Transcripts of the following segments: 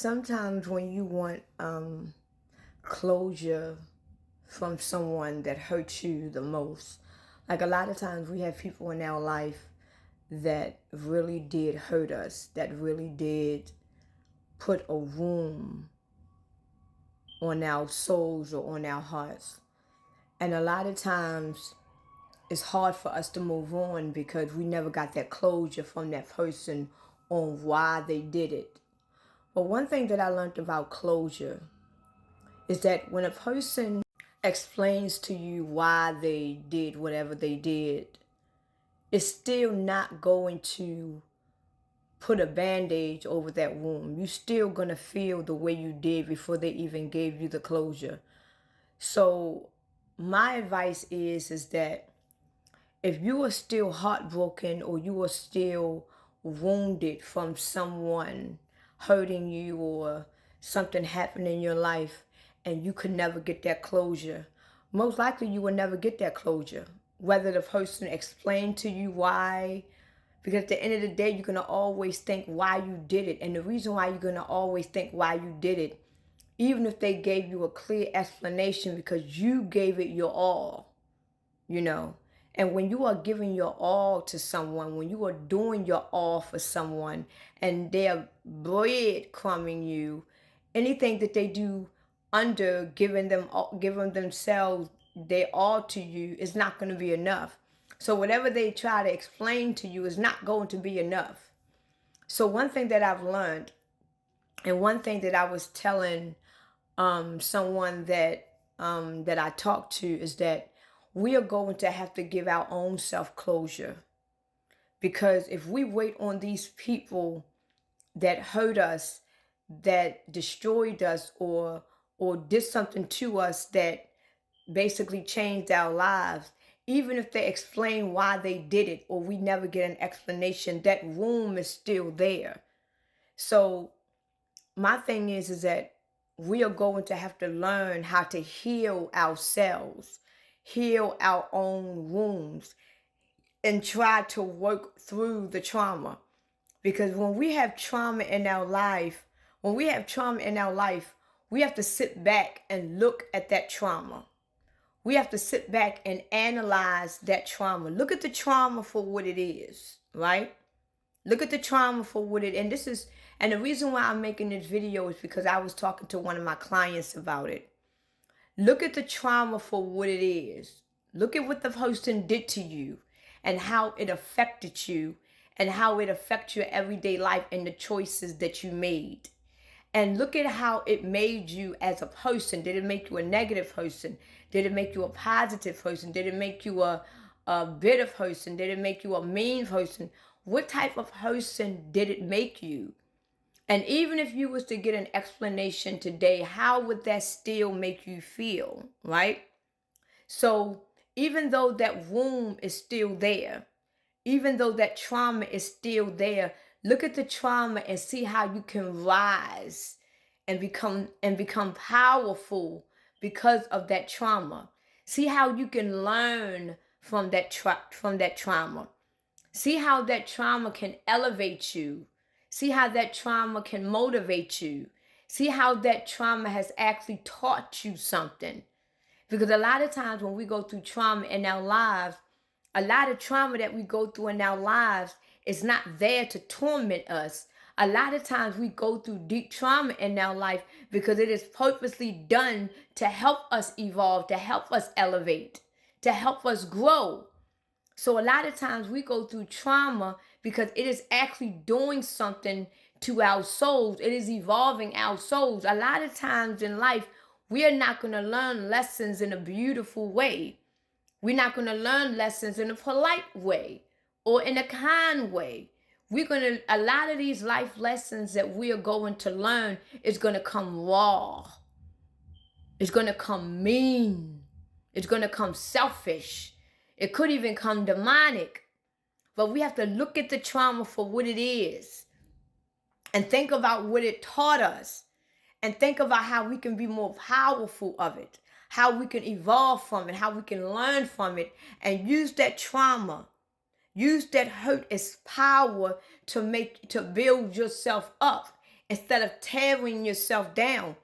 Sometimes when you want closure from someone that hurts you the most, like a lot of times we have people in our life that really did hurt us, that really did put a wound on our souls or on our hearts. And a lot of times it's hard for us to move on because we never got that closure from that person on why they did it. But one thing that I learned about closure is that when a person explains to you why they did whatever they did, it's still not going to put a bandage over that wound. You're still going to feel the way you did before they even gave you the closure. So my advice is that if you are still heartbroken or you are still wounded from someone hurting you or something happened in your life and you could never get that closure, most likely you will never get that closure. Whether the person explained to you why, because at the end of the day, you're going to always think why you did it. And the reason why you're going to always think why you did it, even if they gave you a clear explanation, because you gave it your all, you know. And when you are giving your all to someone, when you are doing your all for someone and they're breadcrumbing you, anything that they do under giving themselves their all to you is not going to be enough. So whatever they try to explain to you is not going to be enough. So one thing that I've learned, and one thing that I was telling someone that I talked to, is that we are going to have to give our own self closure. Because if we wait on these people that hurt us, that destroyed us, or did something to us that basically changed our lives, even if they explain why they did it or we never get an explanation, that wound is still there. So my thing is that we are going to have to learn how to heal ourselves, heal our own wounds, and try to work through the trauma. Because when we have trauma in our life, we have to sit back and look at that trauma. We have to sit back and analyze that trauma. Look at the trauma for what it is, right? Look at the trauma for what it, and the reason why I'm making this video is because I was talking to one of my clients about it. Look at the trauma for what it is. Look at what the person did to you and how it affected you and how it affects your everyday life and the choices that you made. And look at how it made you as a person. Did it make you a negative person? Did it make you a positive person? Did it make you a bitter person? Did it make you a mean person? What type of person did it make you? And even if you was to get an explanation today, how would that still make you feel, right? So even though that wound is still there, even though that trauma is still there, look at the trauma and see how you can rise and become powerful because of that trauma. See how you can learn from that trauma. See how that trauma can elevate you. See how that trauma can motivate you. See how that trauma has actually taught you something. Because a lot of times when we go through trauma in our lives, a lot of trauma that we go through in our lives is not there to torment us. A lot of times we go through deep trauma in our life because it is purposely done to help us evolve, to help us elevate, to help us grow. So a lot of times we go through trauma because it is actually doing something to our souls. It is evolving our souls. A lot of times in life, we are not going to learn lessons in a beautiful way. We're not going to learn lessons in a polite way or in a kind way. A lot of these life lessons that we are going to learn is going to come raw. It's going to come mean. It's going to come selfish. It could even come demonic. But we have to look at the trauma for what it is and think about what it taught us and think about how we can be more powerful of it, how we can evolve from it, how we can learn from it, and use that trauma, use that hurt as power to build yourself up instead of tearing yourself down.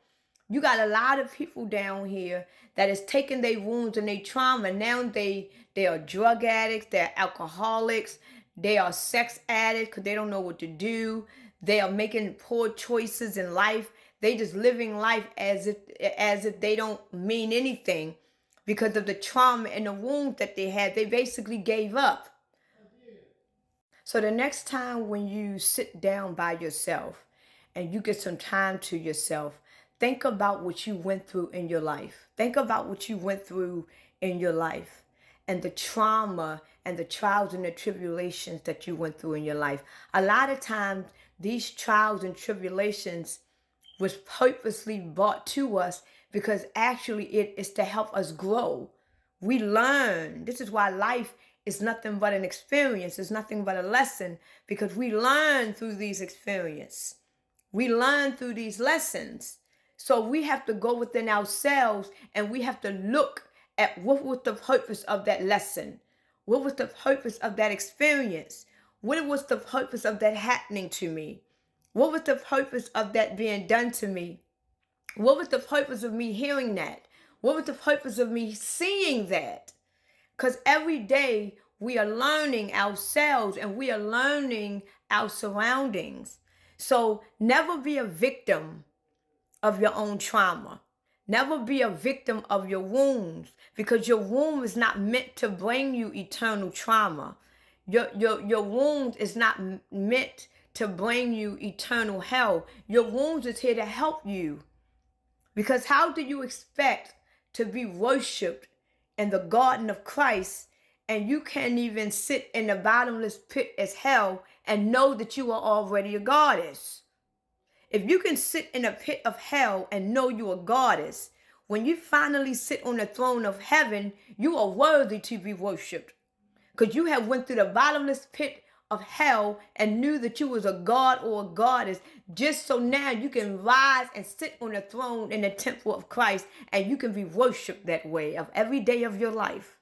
You got a lot of people down here that is taking their wounds and their trauma. Now they are drug addicts, they're alcoholics, they are sex addicts because they don't know what to do. They are making poor choices in life. They just living life as if they don't mean anything because of the trauma and the wounds that they had. They basically gave up. So the next time when you sit down by yourself and you get some time to yourself, think about what you went through in your life. Think about what you went through in your life and the trauma and the trials and the tribulations that you went through in your life. A lot of times, these trials and tribulations was purposely brought to us because actually it is to help us grow. We learn. This is why life is nothing but an experience. It's nothing but a lesson because we learn through these experiences. We learn through these lessons. So we have to go within ourselves and we have to look at what was the purpose of that lesson. What was the purpose of that experience? What was the purpose of that happening to me? What was the purpose of that being done to me? What was the purpose of me hearing that? What was the purpose of me seeing that? Because every day we are learning ourselves and we are learning our surroundings. So never be a victim of your own trauma. Never be a victim of your wounds because your wound is not meant to bring you eternal trauma. Your wound is not meant to bring you eternal hell. Your wounds is here to help you. Because how do you expect to be worshiped in the garden of Christ and you can't even sit in the bottomless pit as hell and know that you are already a goddess? If you can sit in a pit of hell and know you're a goddess, when you finally sit on the throne of heaven, you are worthy to be worshipped. Because you have went through the bottomless pit of hell and knew that you was a god or a goddess, just so now you can rise and sit on the throne in the temple of Christ and you can be worshipped that way of every day of your life.